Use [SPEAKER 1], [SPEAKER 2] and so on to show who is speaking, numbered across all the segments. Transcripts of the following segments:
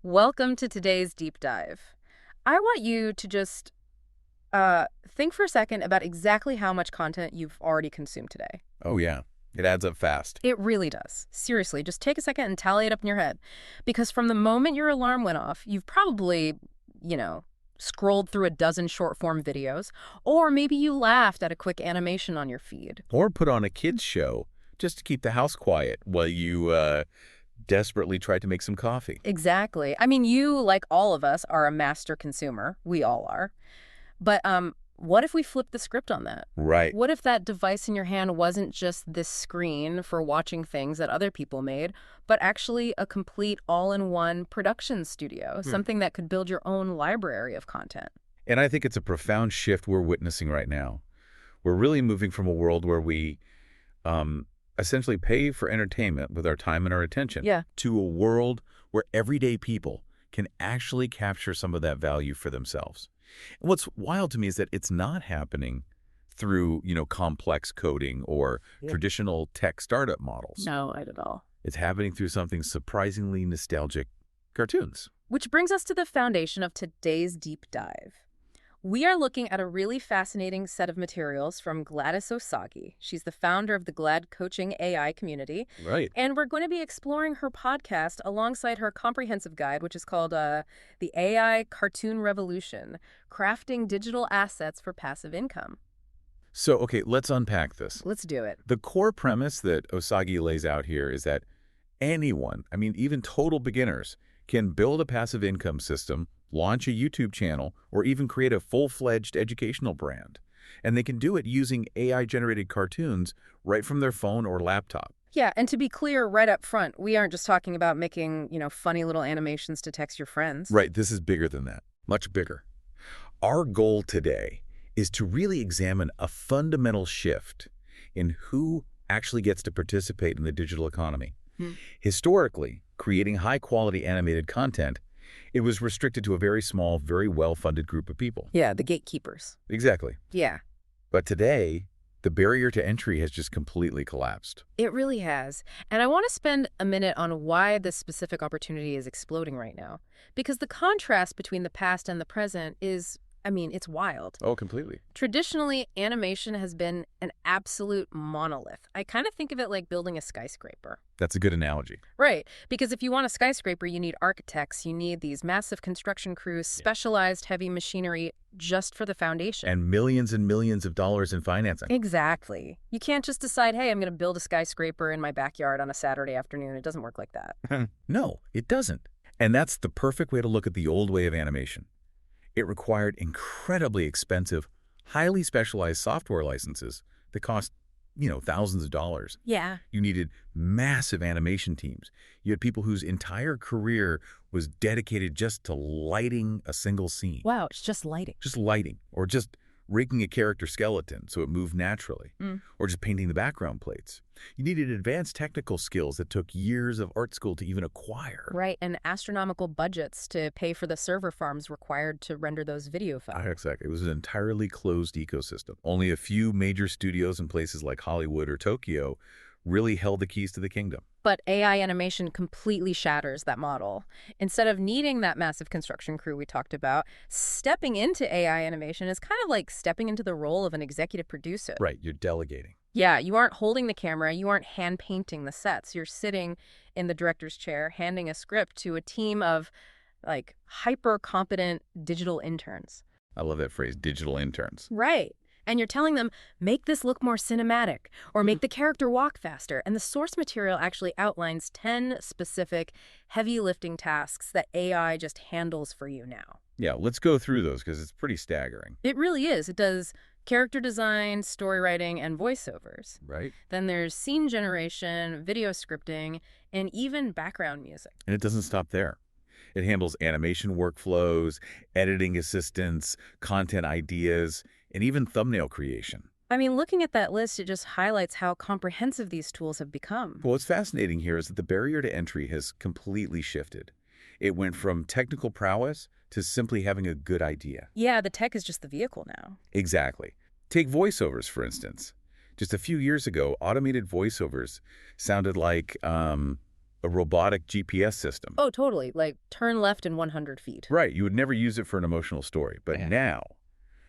[SPEAKER 1] Welcome to today's deep dive. I want you to just think for a second about exactly how much content you've already consumed today.
[SPEAKER 2] Oh, yeah. It adds up fast.
[SPEAKER 1] It really does. Seriously, just take a second and tally it up in your head. Because from the moment your alarm went off, you've probably, scrolled through a dozen short-form videos, or maybe you laughed at a quick animation on your feed.
[SPEAKER 2] Or put on a kid's show just to keep the house quiet while you desperately try to make some coffee.
[SPEAKER 1] Exactly. I mean, you, like all of us, are a master consumer. We all are. But what if we flip the script on that?
[SPEAKER 2] Right.
[SPEAKER 1] What if that device in your hand wasn't just this screen for watching things that other people made, but actually a complete all-in-one production studio, something that could build your own library of content?
[SPEAKER 2] And I think it's a profound shift we're witnessing right now. We're really moving from a world where we essentially pay for entertainment with our time and our attention to a world where everyday people can actually capture some of that value for themselves. And what's wild to me is that it's not happening through, complex coding or traditional tech startup models.
[SPEAKER 1] No, not at all.
[SPEAKER 2] It's happening through something surprisingly nostalgic: cartoons.
[SPEAKER 1] Which brings us to the foundation of today's deep dive. We are looking at a really fascinating set of materials from Gladys Osagie. She's the founder of the Glad Coaching AI community.
[SPEAKER 2] Right.
[SPEAKER 1] And we're going to be exploring her podcast alongside her comprehensive guide, which is called The AI Cartoon Revolution, Crafting Digital Assets for Passive Income.
[SPEAKER 2] So, okay, let's unpack this.
[SPEAKER 1] Let's do it.
[SPEAKER 2] The core premise that Osagie lays out here is that anyone, even total beginners, can build a passive income system, launch a YouTube channel, or even create a full-fledged educational brand. And they can do it using AI-generated cartoons right from their phone or laptop.
[SPEAKER 1] Yeah, and to be clear right up front, we aren't just talking about making, funny little animations to text your friends.
[SPEAKER 2] Right, this is bigger than that, much bigger. Our goal today is to really examine a fundamental shift in who actually gets to participate in the digital economy. Historically, creating high-quality animated content, it was restricted to a very small, very well-funded group of people.
[SPEAKER 1] Yeah, the gatekeepers.
[SPEAKER 2] Exactly.
[SPEAKER 1] Yeah.
[SPEAKER 2] But today, the barrier to entry has just completely collapsed.
[SPEAKER 1] It really has. And I want to spend a minute on why this specific opportunity is exploding right now. Because the contrast between the past and the present is, it's wild.
[SPEAKER 2] Oh, completely.
[SPEAKER 1] Traditionally, animation has been an absolute monolith. I kind of think of it like building a skyscraper.
[SPEAKER 2] That's a good analogy.
[SPEAKER 1] Right, because if you want a skyscraper, you need architects, you need these massive construction crews, specialized heavy machinery just for the foundation.
[SPEAKER 2] And millions of dollars in financing.
[SPEAKER 1] Exactly. You can't just decide, hey, I'm going to build a skyscraper in my backyard on a Saturday afternoon. It doesn't work like that.
[SPEAKER 2] No, it doesn't. And that's the perfect way to look at the old way of animation. It required incredibly expensive, highly specialized software licenses that cost, thousands of dollars.
[SPEAKER 1] Yeah.
[SPEAKER 2] You needed massive animation teams. You had people whose entire career was dedicated just to lighting a single scene.
[SPEAKER 1] Wow, it's just lighting.
[SPEAKER 2] Just lighting, or just rigging a character skeleton so it moved naturally, or just painting the background plates. You needed advanced technical skills that took years of art school to even acquire.
[SPEAKER 1] Right, and astronomical budgets to pay for the server farms required to render those video files.
[SPEAKER 2] Exactly. It was an entirely closed ecosystem. Only a few major studios in places like Hollywood or Tokyo really held the keys to the kingdom.
[SPEAKER 1] But AI animation completely shatters that model. Instead of needing that massive construction crew we talked about, stepping into AI animation is kind of like stepping into the role of an executive producer.
[SPEAKER 2] Right, you're delegating.
[SPEAKER 1] Yeah, you aren't holding the camera, you aren't hand painting the sets. You're sitting in the director's chair, handing a script to a team of hyper competent digital interns.
[SPEAKER 2] I love that phrase, digital interns.
[SPEAKER 1] Right. And you're telling them, make this look more cinematic, or make the character walk faster. And the source material actually outlines 10 specific heavy lifting tasks that AI just handles for you now.
[SPEAKER 2] Yeah, let's go through those because it's pretty staggering.
[SPEAKER 1] It really is. It does character design, story writing, and voiceovers.
[SPEAKER 2] Right.
[SPEAKER 1] Then there's scene generation, video scripting, and even background music.
[SPEAKER 2] And it doesn't stop there. It handles animation workflows, editing assistance, content ideas, and even thumbnail creation.
[SPEAKER 1] Looking at that list, it just highlights how comprehensive these tools have become.
[SPEAKER 2] Well, what's fascinating here is that the barrier to entry has completely shifted. It went from technical prowess to simply having a good idea.
[SPEAKER 1] Yeah, the tech is just the vehicle now.
[SPEAKER 2] Exactly. Take voiceovers, for instance. Just a few years ago, automated voiceovers sounded like, a robotic GPS system.
[SPEAKER 1] Oh, totally. Like, turn left in 100 feet.
[SPEAKER 2] Right. You would never use it for an emotional story. But now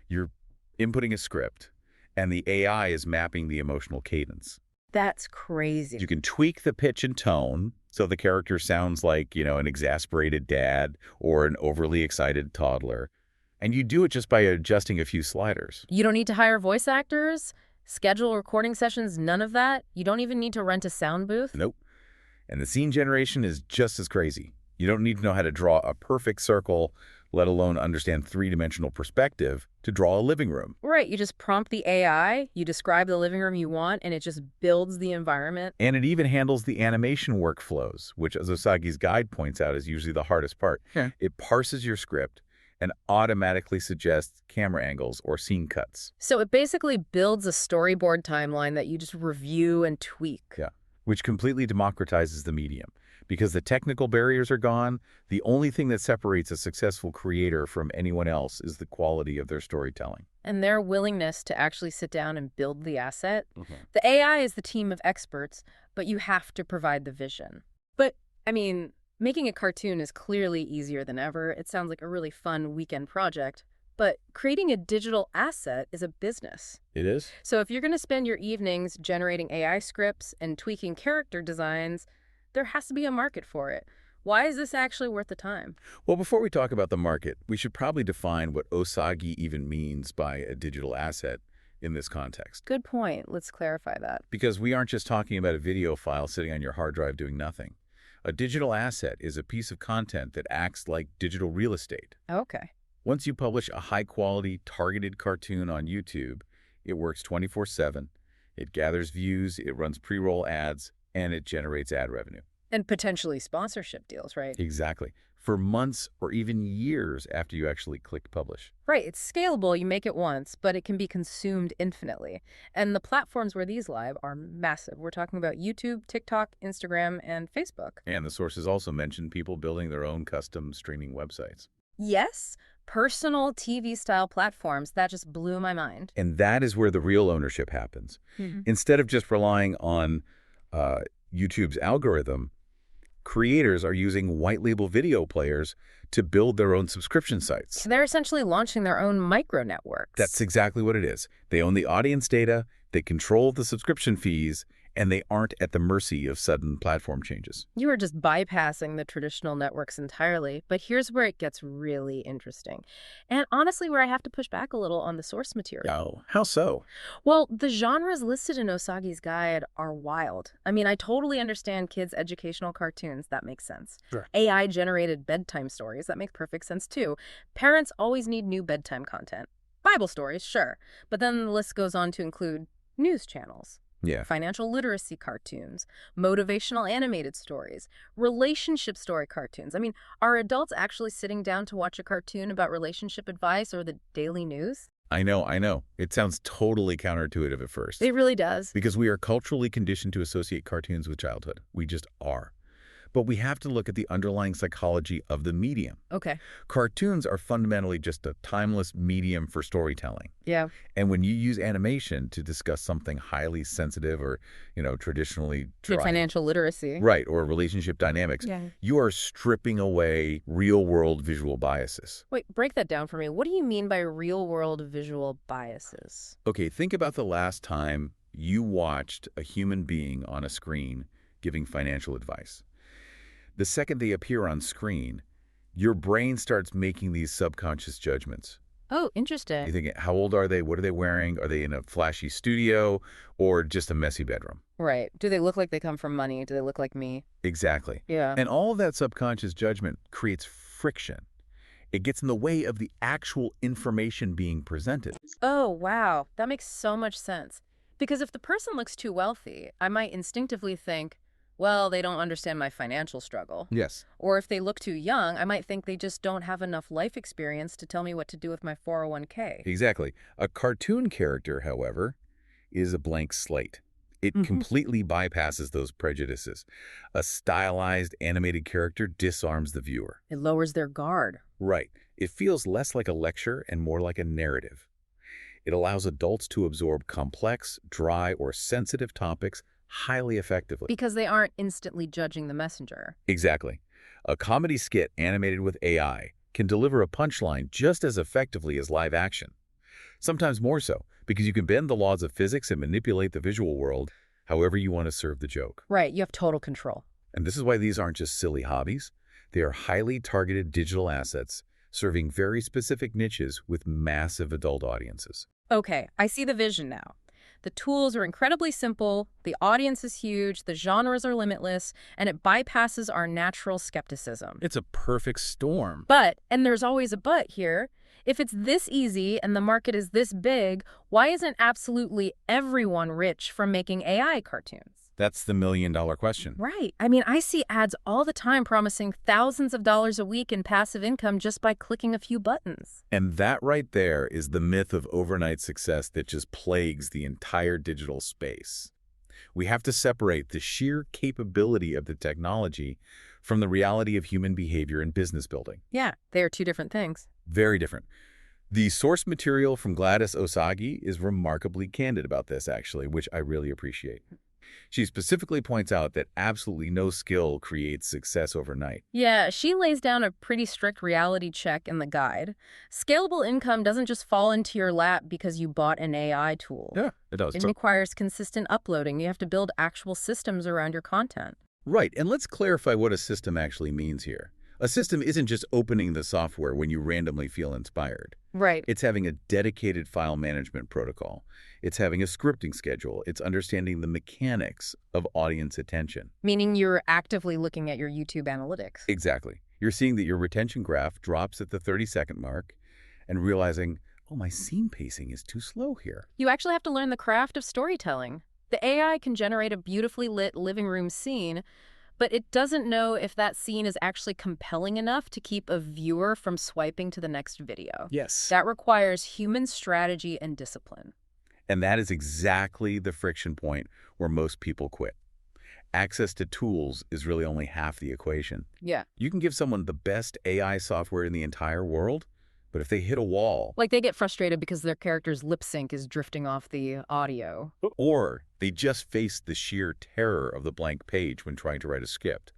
[SPEAKER 2] you're inputting a script, and the AI is mapping the emotional cadence.
[SPEAKER 1] That's crazy.
[SPEAKER 2] You can tweak the pitch and tone so the character sounds like, an exasperated dad or an overly excited toddler. And you do it just by adjusting a few sliders.
[SPEAKER 1] You don't need to hire voice actors, schedule recording sessions, none of that? You don't even need to rent a sound booth?
[SPEAKER 2] Nope. And the scene generation is just as crazy. You don't need to know how to draw a perfect circle, let alone understand three-dimensional perspective to draw a living room.
[SPEAKER 1] Right. You just prompt the AI, you describe the living room you want, and it just builds the environment.
[SPEAKER 2] And it even handles the animation workflows, which, as Osagie's guide points out, is usually the hardest part. Yeah. It parses your script and automatically suggests camera angles or scene cuts.
[SPEAKER 1] So it basically builds a storyboard timeline that you just review and tweak.
[SPEAKER 2] Yeah, which completely democratizes the medium. Because the technical barriers are gone, the only thing that separates a successful creator from anyone else is the quality of their storytelling.
[SPEAKER 1] And their willingness to actually sit down and build the asset. The AI is the team of experts, but you have to provide the vision. But, making a cartoon is clearly easier than ever. It sounds like a really fun weekend project. But creating a digital asset is a business.
[SPEAKER 2] It is?
[SPEAKER 1] So if you're going to spend your evenings generating AI scripts and tweaking character designs, there has to be a market for it. Why is this actually worth the time?
[SPEAKER 2] Well, before we talk about the market, we should probably define what Osagie even means by a digital asset in this context.
[SPEAKER 1] Good point. Let's clarify that.
[SPEAKER 2] Because we aren't just talking about a video file sitting on your hard drive doing nothing. A digital asset is a piece of content that acts like digital real estate.
[SPEAKER 1] Okay.
[SPEAKER 2] Once you publish a high-quality, targeted cartoon on YouTube, it works 24/7. It gathers views, it runs pre-roll ads, and it generates ad revenue.
[SPEAKER 1] And potentially sponsorship deals, right?
[SPEAKER 2] Exactly. For months or even years after you actually click publish.
[SPEAKER 1] Right. It's scalable. You make it once, but it can be consumed infinitely. And the platforms where these live are massive. We're talking about YouTube, TikTok, Instagram, and Facebook.
[SPEAKER 2] And the sources also mention people building their own custom streaming websites.
[SPEAKER 1] Yes. Personal TV-style platforms. That just blew my mind.
[SPEAKER 2] And that is where the real ownership happens. Instead of just relying on YouTube's algorithm, creators are using white label video players to build their own subscription sites.
[SPEAKER 1] They're essentially launching their own micro networks.
[SPEAKER 2] That's exactly what it is. They own the audience data, they control the subscription fees, and they aren't at the mercy of sudden platform changes.
[SPEAKER 1] You are just bypassing the traditional networks entirely, but here's where it gets really interesting. And honestly, where I have to push back a little on the source material.
[SPEAKER 2] Oh, how so?
[SPEAKER 1] Well, the genres listed in Osagie's guide are wild. I totally understand kids' educational cartoons. That makes sense.
[SPEAKER 2] Sure.
[SPEAKER 1] AI-generated bedtime stories. That makes perfect sense, too. Parents always need new bedtime content. Bible stories, sure. But then the list goes on to include news channels.
[SPEAKER 2] Yeah.
[SPEAKER 1] Financial literacy cartoons, motivational animated stories, relationship story cartoons. Are adults actually sitting down to watch a cartoon about relationship advice or the daily news?
[SPEAKER 2] I know. It sounds totally counterintuitive at first.
[SPEAKER 1] It really does.
[SPEAKER 2] Because we are culturally conditioned to associate cartoons with childhood. We just are. But we have to look at the underlying psychology of the medium.
[SPEAKER 1] Okay.
[SPEAKER 2] Cartoons are fundamentally just a timeless medium for storytelling.
[SPEAKER 1] Yeah.
[SPEAKER 2] And when you use animation to discuss something highly sensitive or, traditionally
[SPEAKER 1] Like financial literacy.
[SPEAKER 2] Right, or relationship dynamics, you are stripping away real-world visual biases.
[SPEAKER 1] Wait, break that down for me. What do you mean by real-world visual biases?
[SPEAKER 2] Okay, think about the last time you watched a human being on a screen giving financial advice. The second they appear on screen, your brain starts making these subconscious judgments.
[SPEAKER 1] Oh, interesting.
[SPEAKER 2] You think, how old are they? What are they wearing? Are they in a flashy studio or just a messy bedroom?
[SPEAKER 1] Right. Do they look like they come from money? Do they look like me?
[SPEAKER 2] Exactly.
[SPEAKER 1] Yeah.
[SPEAKER 2] And all of that subconscious judgment creates friction. It gets in the way of the actual information being presented.
[SPEAKER 1] Oh, wow. That makes so much sense. Because if the person looks too wealthy, I might instinctively think, well, they don't understand my financial struggle.
[SPEAKER 2] Yes.
[SPEAKER 1] Or if they look too young, I might think they just don't have enough life experience to tell me what to do with my 401k.
[SPEAKER 2] Exactly. A cartoon character, however, is a blank slate. It completely bypasses those prejudices. A stylized, animated character disarms the viewer.
[SPEAKER 1] It lowers their guard.
[SPEAKER 2] Right. It feels less like a lecture and more like a narrative. It allows adults to absorb complex, dry, or sensitive topics highly effectively.
[SPEAKER 1] Because they aren't instantly judging the messenger.
[SPEAKER 2] Exactly. A comedy skit animated with AI can deliver a punchline just as effectively as live action. Sometimes more so, because you can bend the laws of physics and manipulate the visual world however you want to serve the joke.
[SPEAKER 1] Right, you have total control.
[SPEAKER 2] And this is why these aren't just silly hobbies. They are highly targeted digital assets serving very specific niches with massive adult audiences.
[SPEAKER 1] Okay, I see the vision now. The tools are incredibly simple, the audience is huge, the genres are limitless, and it bypasses our natural skepticism.
[SPEAKER 2] It's a perfect storm.
[SPEAKER 1] But, and there's always a but here, if it's this easy and the market is this big, why isn't absolutely everyone rich from making AI cartoons?
[SPEAKER 2] That's the million-dollar question.
[SPEAKER 1] Right. I mean, I see ads all the time promising thousands of dollars a week in passive income just by clicking a few buttons.
[SPEAKER 2] And that right there is the myth of overnight success that just plagues the entire digital space. We have to separate the sheer capability of the technology from the reality of human behavior and business building.
[SPEAKER 1] Yeah, they are two different things.
[SPEAKER 2] Very different. The source material from Gladys Osagie is remarkably candid about this, actually, which I really appreciate. She specifically points out that absolutely no skill creates success overnight.
[SPEAKER 1] Yeah, she lays down a pretty strict reality check in the guide. Scalable income doesn't just fall into your lap because you bought an AI tool.
[SPEAKER 2] Yeah, it does.
[SPEAKER 1] It requires consistent uploading. You have to build actual systems around your content.
[SPEAKER 2] Right, and let's clarify what a system actually means here. A system isn't just opening the software when you randomly feel inspired.
[SPEAKER 1] Right.
[SPEAKER 2] It's having a dedicated file management protocol. It's having a scripting schedule. It's understanding the mechanics of audience attention.
[SPEAKER 1] Meaning you're actively looking at your YouTube analytics.
[SPEAKER 2] Exactly. You're seeing that your retention graph drops at the 30-second mark and realizing, oh, my scene pacing is too slow here.
[SPEAKER 1] You actually have to learn the craft of storytelling. The AI can generate a beautifully lit living room scene, but it doesn't know if that scene is actually compelling enough to keep a viewer from swiping to the next video.
[SPEAKER 2] Yes.
[SPEAKER 1] That requires human strategy and discipline.
[SPEAKER 2] And that is exactly the friction point where most people quit. Access to tools is really only half the equation.
[SPEAKER 1] Yeah.
[SPEAKER 2] You can give someone the best AI software in the entire world, but if they hit a wall...
[SPEAKER 1] Like they get frustrated because their character's lip sync is drifting off the audio.
[SPEAKER 2] Or they just face the sheer terror of the blank page when trying to write a script.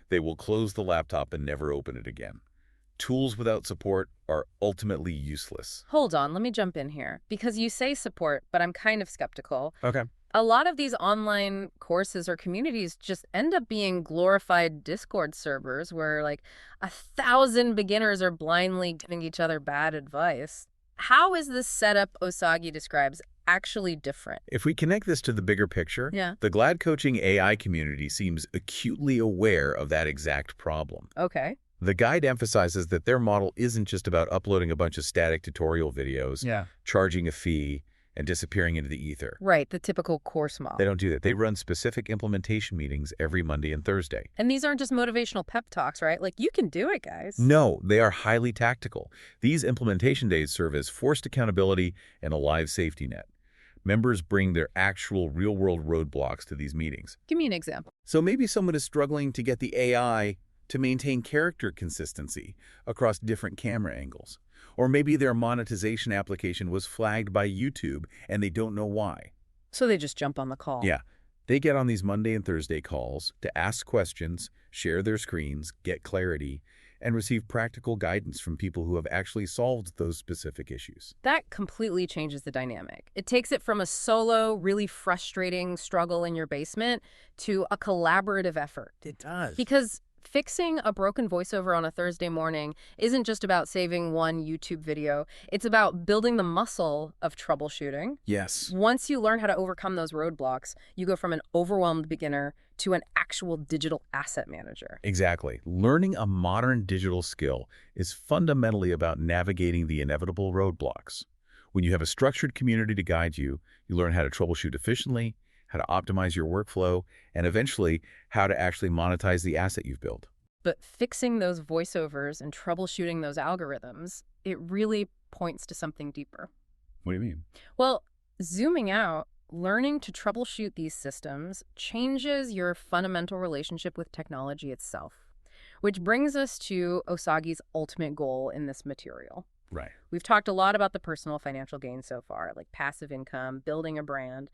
[SPEAKER 2] They will close the laptop and never open it again. Tools without support are ultimately useless.
[SPEAKER 1] Hold on, let me jump in here. Because you say support, but I'm kind of skeptical.
[SPEAKER 2] Okay.
[SPEAKER 1] A lot of these online courses or communities just end up being glorified Discord servers where like 1,000 beginners are blindly giving each other bad advice. How is this setup Osagie describes actually different?
[SPEAKER 2] If we connect this to the bigger picture,
[SPEAKER 1] Yeah.
[SPEAKER 2] the Glad Coaching AI community seems acutely aware of that exact problem.
[SPEAKER 1] Okay.
[SPEAKER 2] The guide emphasizes that their model isn't just about uploading a bunch of static tutorial videos, charging a fee, and disappearing into the ether.
[SPEAKER 1] Right, the typical course model.
[SPEAKER 2] They don't do that. They run specific implementation meetings every Monday and Thursday.
[SPEAKER 1] And these aren't just motivational pep talks, right? Like, you can do it, guys.
[SPEAKER 2] No, they are highly tactical. These implementation days serve as forced accountability and a live safety net. Members bring their actual real-world roadblocks to these meetings.
[SPEAKER 1] Give me an example.
[SPEAKER 2] So maybe someone is struggling to get the AI to maintain character consistency across different camera angles. Or maybe their monetization application was flagged by YouTube and they don't know why.
[SPEAKER 1] So they just jump on the call.
[SPEAKER 2] Yeah. They get on these Monday and Thursday calls to ask questions, share their screens, get clarity, and receive practical guidance from people who have actually solved those specific issues.
[SPEAKER 1] That completely changes the dynamic. It takes it from a solo, really frustrating struggle in your basement to a collaborative effort.
[SPEAKER 2] It does.
[SPEAKER 1] Because fixing a broken voiceover on a Thursday morning isn't just about saving one YouTube video. It's about building the muscle of troubleshooting.
[SPEAKER 2] Yes.
[SPEAKER 1] Once you learn how to overcome those roadblocks, you go from an overwhelmed beginner to an actual digital asset manager.
[SPEAKER 2] Exactly. Learning a modern digital skill is fundamentally about navigating the inevitable roadblocks. When you have a structured community to guide you, you learn how to troubleshoot efficiently, how to optimize your workflow, and eventually how to actually monetize the asset you've built.
[SPEAKER 1] But fixing those voiceovers and troubleshooting those algorithms, it really points to something deeper.
[SPEAKER 2] What do you mean?
[SPEAKER 1] Well, zooming out, learning to troubleshoot these systems changes your fundamental relationship with technology itself, which brings us to Osagie's ultimate goal in this material.
[SPEAKER 2] Right.
[SPEAKER 1] We've talked a lot about the personal financial gain so far, like passive income, building a brand.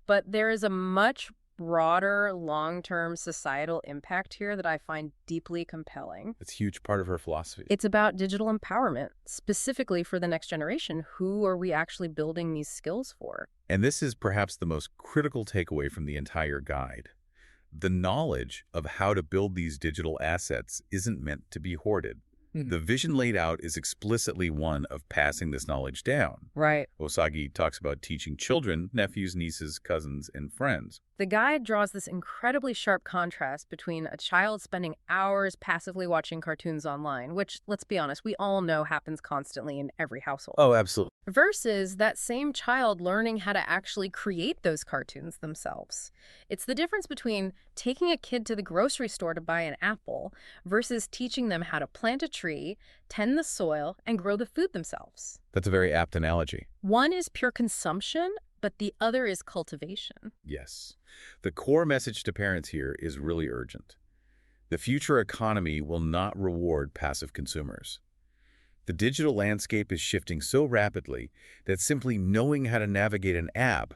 [SPEAKER 1] But there is a much broader, long-term societal impact here that I find deeply compelling.
[SPEAKER 2] It's a huge part of her philosophy.
[SPEAKER 1] It's about digital empowerment, specifically for the next generation. Who are we actually building these skills for?
[SPEAKER 2] And this is perhaps the most critical takeaway from the entire guide. The knowledge of how to build these digital assets isn't meant to be hoarded. The vision laid out is explicitly one of passing this knowledge down.
[SPEAKER 1] Right.
[SPEAKER 2] Osagie talks about teaching children, nephews, nieces, cousins, and friends.
[SPEAKER 1] The guide draws this incredibly sharp contrast between a child spending hours passively watching cartoons online, which, let's be honest, we all know happens constantly in every household.
[SPEAKER 2] Oh, absolutely.
[SPEAKER 1] Versus that same child learning how to actually create those cartoons themselves. It's the difference between taking a kid to the grocery store to buy an apple versus teaching them how to plant a tree, tend the soil, and grow the food themselves.
[SPEAKER 2] That's a very apt analogy.
[SPEAKER 1] One is pure consumption, but the other is cultivation.
[SPEAKER 2] Yes. The core message to parents here is really urgent. The future economy will not reward passive consumers. The digital landscape is shifting so rapidly that simply knowing how to navigate an app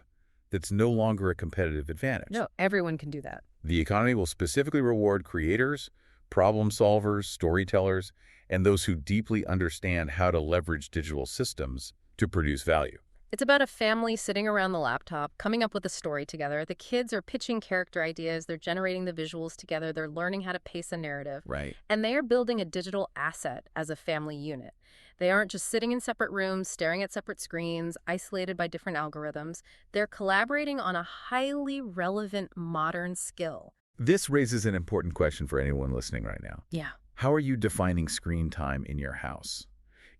[SPEAKER 2] that's no longer a competitive advantage.
[SPEAKER 1] No, everyone can do that.
[SPEAKER 2] The economy will specifically reward creators, problem solvers, storytellers, and those who deeply understand how to leverage digital systems to produce value.
[SPEAKER 1] It's about a family sitting around the laptop, coming up with a story together. The kids are pitching character ideas, they're generating the visuals together, they're learning how to pace a narrative.
[SPEAKER 2] Right.
[SPEAKER 1] And they are building a digital asset as a family unit. They aren't just sitting in separate rooms, staring at separate screens, isolated by different algorithms. They're collaborating on a highly relevant modern skill.
[SPEAKER 2] This raises an important question for anyone listening right now.
[SPEAKER 1] Yeah.
[SPEAKER 2] How are you defining screen time in your house?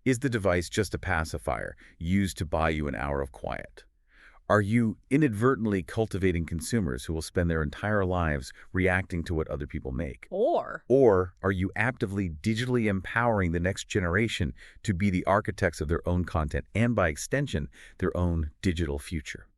[SPEAKER 2] Is the device just a pacifier used to buy you an hour of quiet? Are you inadvertently cultivating consumers who will spend their entire lives reacting to what other people make? Or are you actively digitally empowering the next generation to be the architects of their own content and, by extension, their own digital future?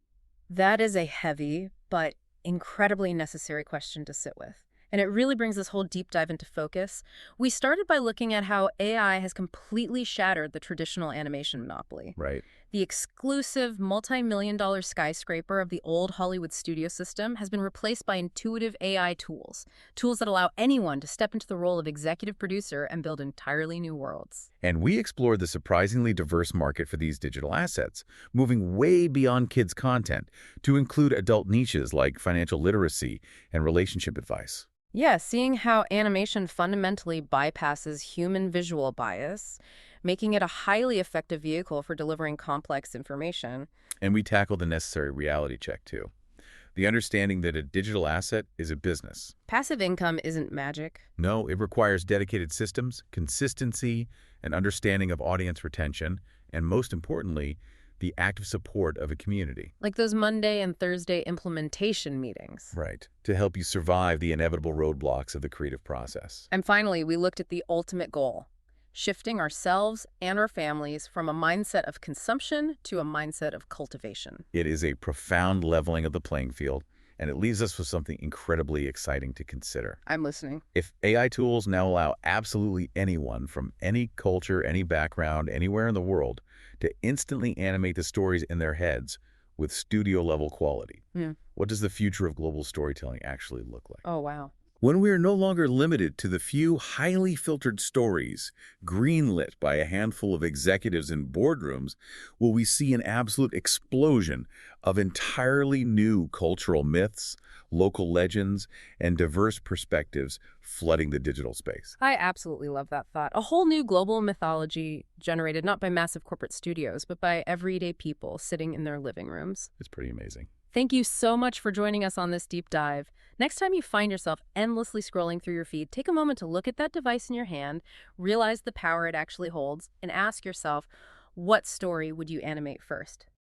[SPEAKER 1] That is a heavy but incredibly necessary question to sit with. And it really brings this whole deep dive into focus. We started by looking at how AI has completely shattered the traditional animation monopoly.
[SPEAKER 2] Right.
[SPEAKER 1] The exclusive multi-million-dollar skyscraper of the old Hollywood studio system has been replaced by intuitive AI tools that allow anyone to step into the role of executive producer and build entirely new worlds.
[SPEAKER 2] And we explored the surprisingly diverse market for these digital assets, moving way beyond kids' content to include adult niches like financial literacy and relationship advice.
[SPEAKER 1] Yeah, seeing how animation fundamentally bypasses human visual bias, making it a highly effective vehicle for delivering complex information.
[SPEAKER 2] And we tackle the necessary reality check, too. The understanding that a digital asset is a business.
[SPEAKER 1] Passive income isn't magic.
[SPEAKER 2] No, it requires dedicated systems, consistency, an understanding of audience retention, and most importantly, the active support of a community.
[SPEAKER 1] Like those Monday and Thursday implementation meetings.
[SPEAKER 2] Right, to help you survive the inevitable roadblocks of the creative process.
[SPEAKER 1] And finally, we looked at the ultimate goal, shifting ourselves and our families from a mindset of consumption to a mindset of cultivation.
[SPEAKER 2] It is a profound leveling of the playing field, and it leaves us with something incredibly exciting to consider.
[SPEAKER 1] I'm listening.
[SPEAKER 2] If AI tools now allow absolutely anyone from any culture, any background, anywhere in the world to instantly animate the stories in their heads with studio-level quality, what does the future of global storytelling actually look like?
[SPEAKER 1] Oh, wow.
[SPEAKER 2] When we are no longer limited to the few highly filtered stories greenlit by a handful of executives in boardrooms, will we see an absolute explosion of entirely new cultural myths, local legends, and diverse perspectives flooding the digital space.
[SPEAKER 1] I absolutely love that thought. A whole new global mythology generated not by massive corporate studios, but by everyday people sitting in their living rooms.
[SPEAKER 2] It's pretty amazing.
[SPEAKER 1] Thank you so much for joining us on this deep dive. Next time you find yourself endlessly scrolling through your feed, take a moment to look at that device in your hand, realize the power it actually holds, and ask yourself, what story would you animate first?